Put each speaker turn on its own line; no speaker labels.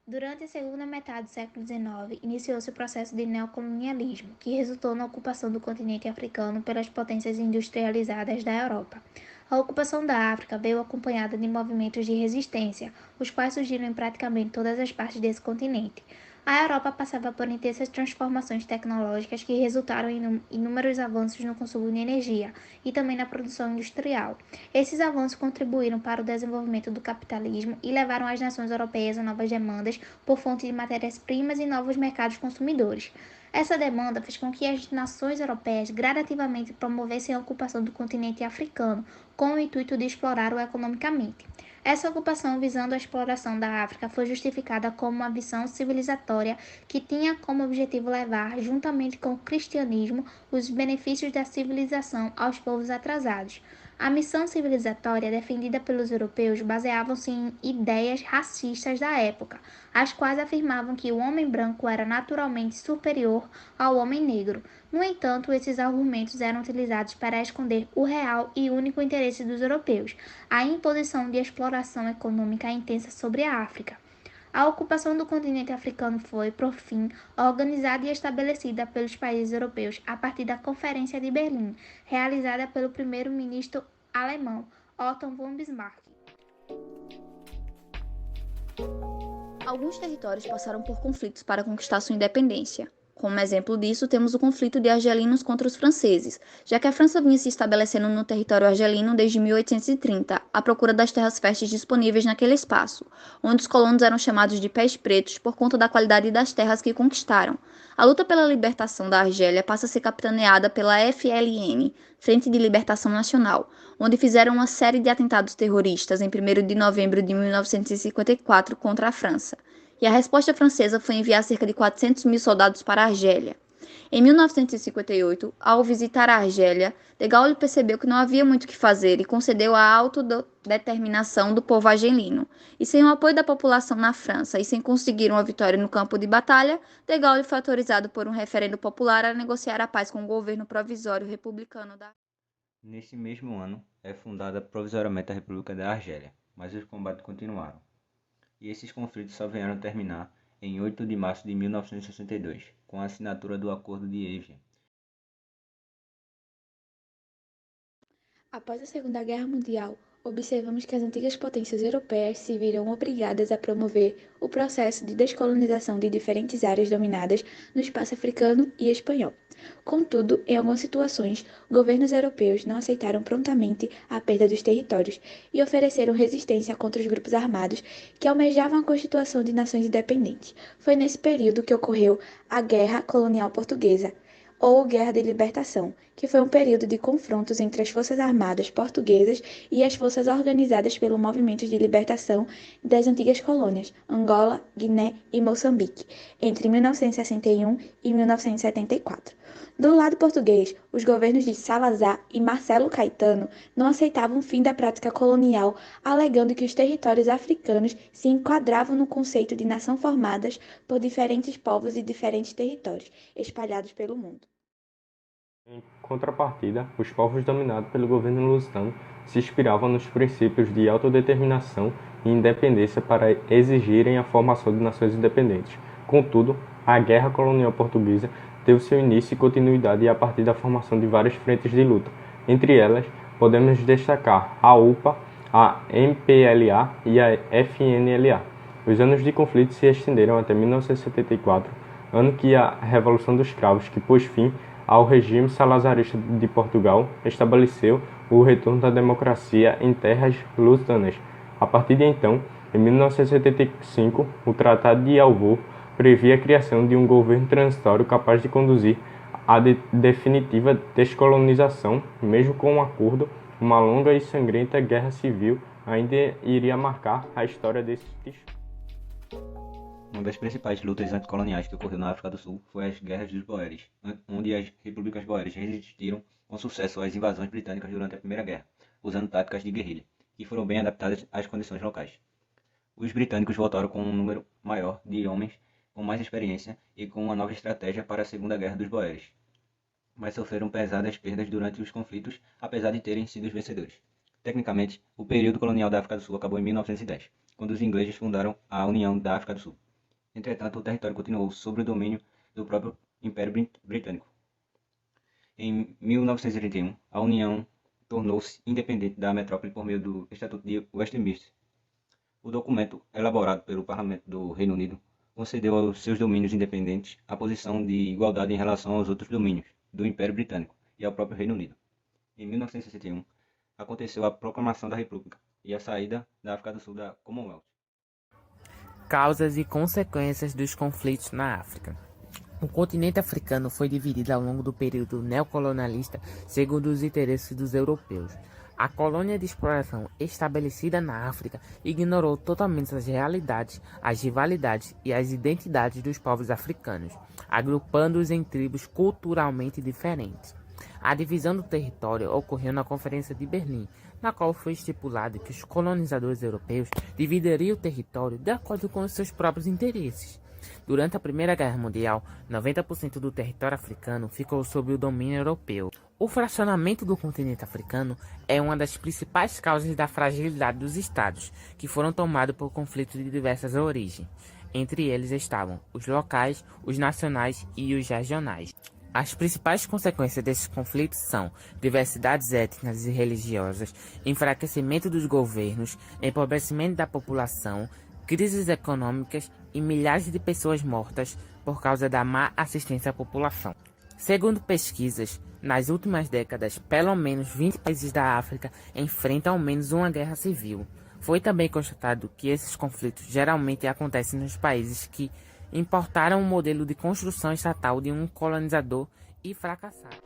Durante a segunda metade do século XIX, iniciou-se o processo de neocolonialismo, que resultou na ocupação do continente africano pelas potências industrializadas da Europa. A ocupação da África veio acompanhada de movimentos de resistência, os quais surgiram em praticamente todas as partes desse continente. A Europa passava por intensas transformações tecnológicas que resultaram em inúmeros avanços no consumo de energia e também na produção industrial. Esses avanços contribuíram para o desenvolvimento do capitalismo e levaram as nações europeias a novas demandas por fonte de matérias-primas e novos mercados consumidores. Essa demanda fez com que as nações europeias gradativamente promovessem a ocupação do continente africano, com o intuito de explorá-lo economicamente. Essa ocupação visando a exploração da África foi justificada como uma visão civilizatória que tinha como objetivo levar, juntamente com o cristianismo, os benefícios da civilização aos povos atrasados. A missão civilizatória defendida pelos europeus baseava-se em ideias racistas da época, as quais afirmavam que o homem branco era naturalmente superior ao homem negro. No entanto, esses argumentos eram utilizados para esconder o real e único interesse dos europeus, a imposição de exploração econômica intensa sobre a África. A ocupação do continente africano foi, por fim, organizada e estabelecida pelos países europeus a partir da Conferência de Berlim, realizada pelo primeiro-ministro alemão Otto von Bismarck.
Alguns territórios passaram por conflitos para conquistar sua independência. Como exemplo disso, temos o conflito de argelinos contra os franceses, já que a França vinha se estabelecendo no território argelino desde 1830, à procura das terras férteis disponíveis naquele espaço, onde os colonos eram chamados de pés pretos por conta da qualidade das terras que conquistaram. A luta pela libertação da Argélia passa a ser capitaneada pela FLN, Frente de Libertação Nacional, onde fizeram uma série de atentados terroristas em 1º de novembro de 1954 contra a França. E a resposta francesa foi enviar cerca de 400 mil soldados para a Argélia. Em 1958, ao visitar a Argélia, de Gaulle percebeu que não havia muito o que fazer e concedeu a autodeterminação do povo argelino. E sem o apoio da população na França e sem conseguir uma vitória no campo de batalha, de Gaulle foi autorizado por um referendo popular a negociar a paz com o governo provisório republicano da.
Nesse mesmo ano, é fundada provisoriamente a República da Argélia, mas os combates continuaram. E esses conflitos só vieram terminar em 8 de março de 1962, com a assinatura do Acordo de Évian.
Após a Segunda Guerra Mundial, observamos que as antigas potências europeias se viram obrigadas a promover o processo de descolonização de diferentes áreas dominadas no espaço africano e espanhol. Contudo, em algumas situações, governos europeus não aceitaram prontamente a perda dos territórios e ofereceram resistência contra os grupos armados que almejavam a constituição de nações independentes. Foi nesse período que ocorreu a Guerra Colonial Portuguesa, ou Guerra de Libertação, que foi um período de confrontos entre as forças armadas portuguesas e as forças organizadas pelo movimento de libertação das antigas colônias, Angola, Guiné e Moçambique, entre 1961 e 1974. Do lado português, os governos de Salazar e Marcelo Caetano não aceitavam o fim da prática colonial, alegando que os territórios africanos se enquadravam no conceito de nação formadas por diferentes povos e diferentes territórios, espalhados pelo mundo.
Em contrapartida, os povos dominados pelo governo lusitano se inspiravam nos princípios de autodeterminação e independência para exigirem a formação de nações independentes. Contudo, a Guerra Colonial Portuguesa teve seu início e continuidade a partir da formação de várias frentes de luta. Entre elas, podemos destacar a UPA, a MPLA e a FNLA. Os anos de conflito se estenderam até 1974, ano que a Revolução dos Cravos, que pôs fim ao regime salazarista de Portugal, estabeleceu o retorno da democracia em terras lusitanas. A partir de então, em 1975, o Tratado de Alvor previa a criação de um governo transitório capaz de conduzir a definitiva descolonização. Mesmo com um acordo, uma longa e sangrenta guerra civil ainda iria marcar a história desses.
Uma das principais lutas anticoloniais que ocorreu na África do Sul foi as Guerras dos Boeres, onde as repúblicas boeres resistiram com sucesso às invasões britânicas durante a Primeira Guerra, usando táticas de guerrilha, que foram bem adaptadas às condições locais. os britânicos voltaram com um número maior de homens com mais experiência e com uma nova estratégia para a Segunda Guerra dos Boeres, mas sofreram pesadas perdas durante os conflitos, apesar de terem sido os vencedores. Tecnicamente, o período colonial da África do Sul acabou em 1910, quando os ingleses fundaram a União da África do Sul. Entretanto, o território continuou sob o domínio do próprio Império Britânico. Em 1931, a União tornou-se independente da metrópole por meio do Estatuto de Westminster. O documento, elaborado pelo Parlamento do Reino Unido, concedeu aos seus domínios independentes a posição de igualdade em relação aos outros domínios do Império Britânico e ao próprio Reino Unido. Em 1961, aconteceu a proclamação da República e a saída da África do Sul da Commonwealth.
Causas e consequências dos conflitos na África. O continente africano foi dividido ao longo do período neocolonialista segundo os interesses dos europeus. A colônia de exploração estabelecida na África ignorou totalmente as realidades, as rivalidades e as identidades dos povos africanos, agrupando-os em tribos culturalmente diferentes. A divisão do território ocorreu na Conferência de Berlim, na qual foi estipulado que os colonizadores europeus dividiriam o território de acordo com os seus próprios interesses. Durante a Primeira Guerra Mundial, 90% do território africano ficou sob o domínio europeu. O fracionamento do continente africano é uma das principais causas da fragilidade dos estados, que foram tomados por conflitos de diversas origens. Entre eles estavam os locais, os nacionais e os regionais. As principais consequências desses conflitos são diversidades étnicas e religiosas, enfraquecimento dos governos, empobrecimento da população, crises econômicas e milhares de pessoas mortas por causa da má assistência à população. Segundo pesquisas, nas últimas décadas, pelo menos 20 países da África enfrentam ao menos uma guerra civil. Foi também constatado que esses conflitos geralmente acontecem nos países que importaram o modelo de construção estatal de um colonizador e fracassaram.